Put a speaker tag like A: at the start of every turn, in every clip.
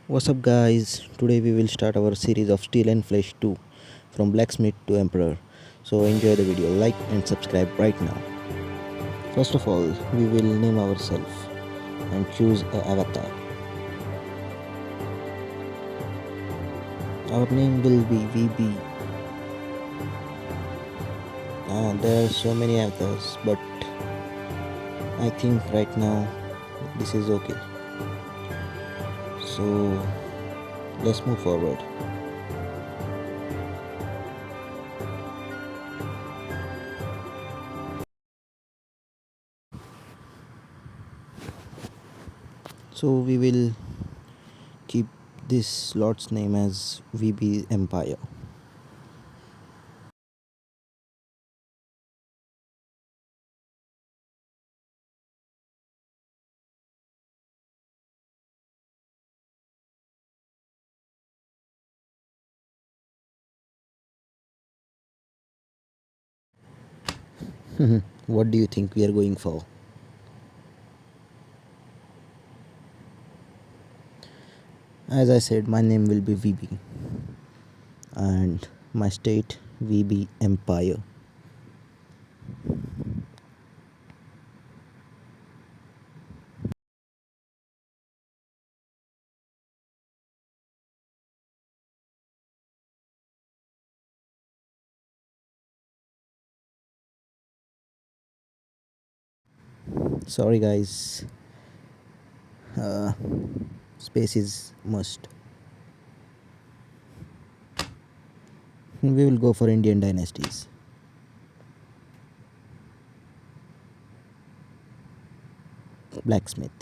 A: What's up, guys? Today we will start our series of Steel and Flesh 2 from Blacksmith to Emperor. So enjoy the video, like and subscribe right now. First of all, we will name ourselves and choose a avatar. Our name will be VB. There are so many avatars, but I think right now this is okay. So let's move forward. So we will keep this slot's name as VB Empire. What do you think we are going for? As I said, my name will be VB and my state VB Empire. Sorry, guys, uh, space is must. We will go for Indian dynasties. Blacksmith.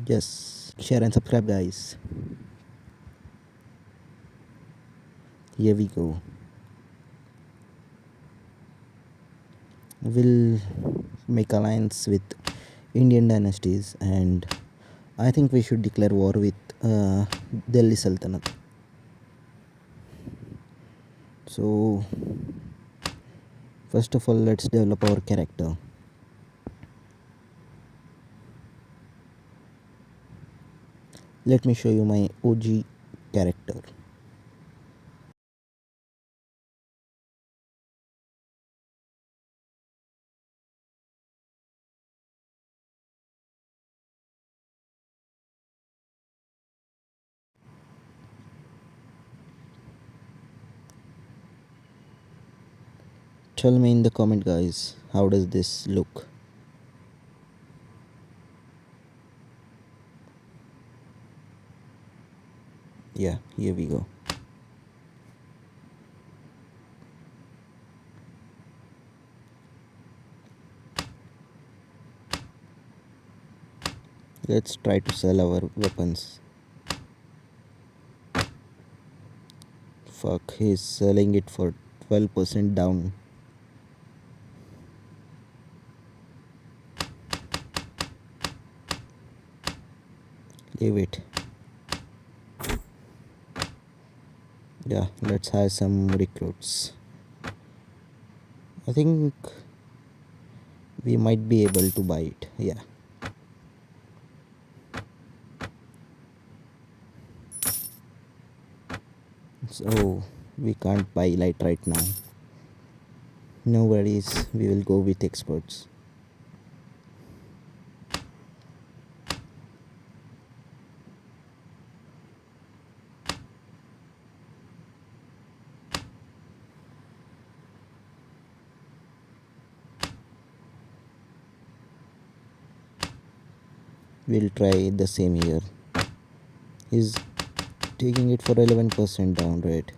A: Just share and subscribe, guys. Here we go. We'll make alliance with Indian dynasties, and I think we should declare war with Delhi Sultanate. So first of all, let's develop our character. Let me show you my OG character. Tell me in the comment, guys, how does this look? Yeah, here we go. Let's try to sell our weapons. Fuck, he's selling it for 12% down. Leave it. Yeah, let's hire some recruits. I think we might be able to buy it. Yeah. So we can't buy light right now. No worries, we will go with experts. We'll try the same here. He's taking it for 11% down, right?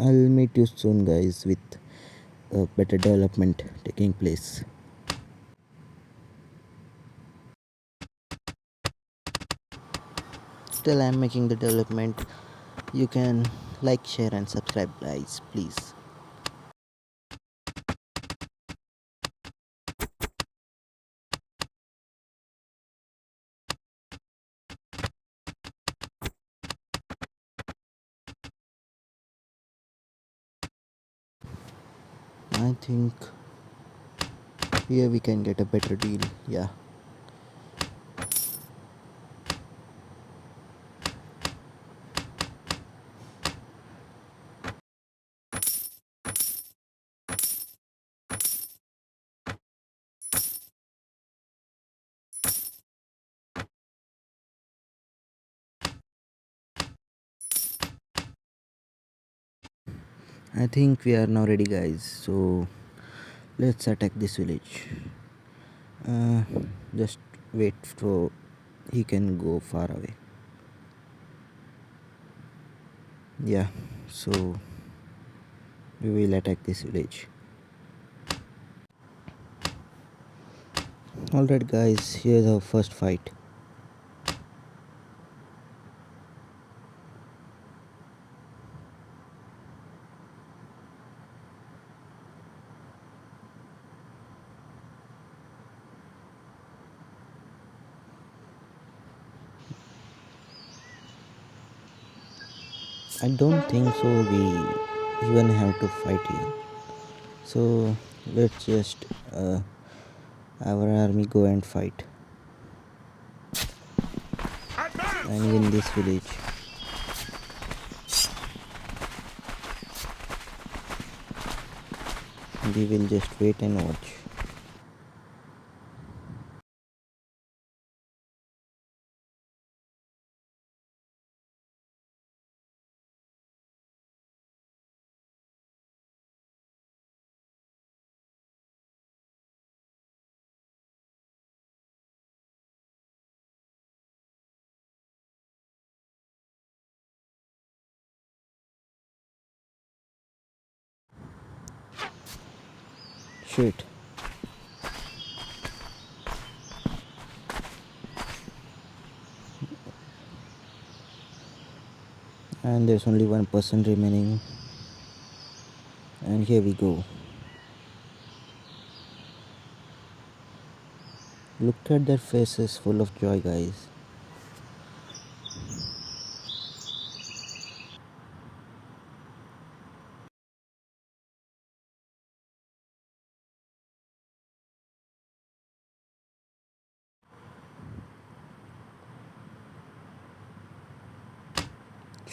A: I'll meet you soon, guys, with a better development taking place. Still, I'm making the development. You can like, share, and subscribe, guys, please. I think here we can get a better deal. Yeah. I think we are now ready, guys. So let's attack this village. Uh, just wait for he can go far away. Yeah. So we will attack this village. Alright, guys. Here's our first fight. I don't think so. We even have to fight here. So let's just our army go and fight and win this village. We will just wait and watch. Shit. And there's only one person remaining. And here we go. Look at their faces full of joy, guys.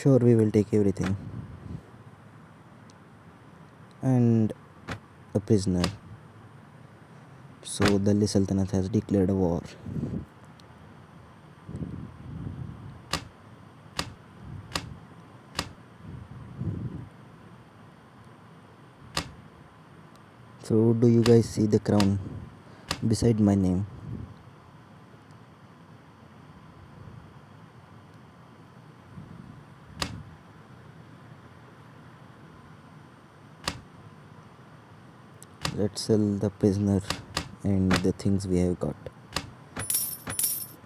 A: Sure, we will take everything. And a prisoner. So Delhi Sultanate has declared a war. So do you guys see the crown beside my name? Let's sell the prisoner and the things we have got.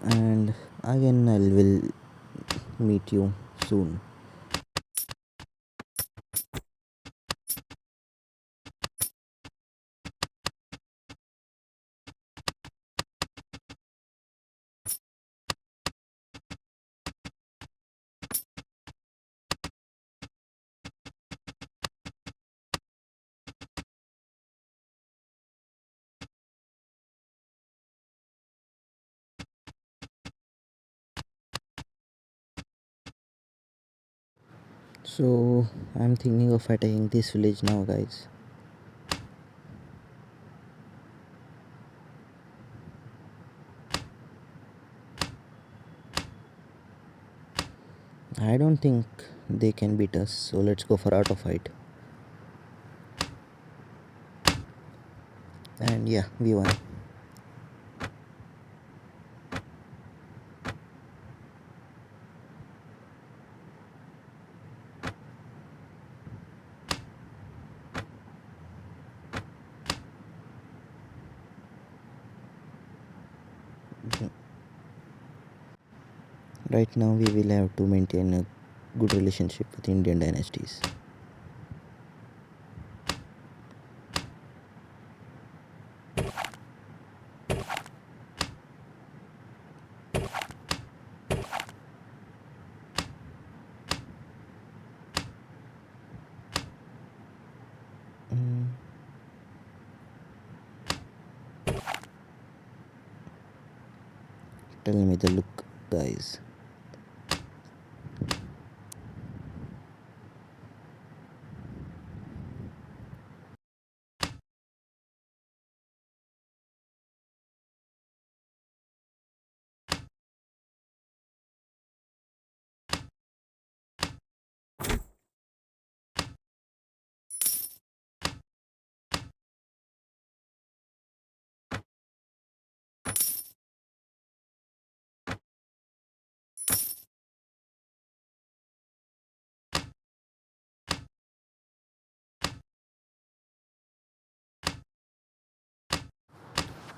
A: And again I will meet you soon. So I'm thinking of attacking this village now, guys. I don't think they can beat us, so let's go for auto fight. And yeah, we won. Right now we will have to maintain a good relationship with Indian dynasties. Tell me the look, guys.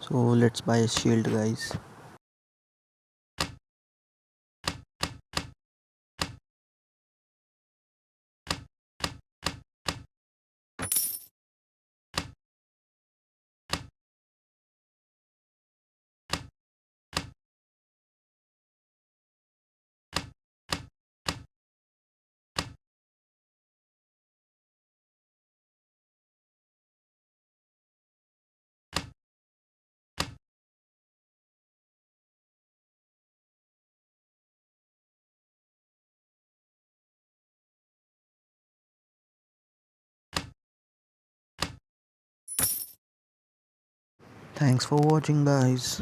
A: So let's buy a shield, guys. Thanks for watching, guys.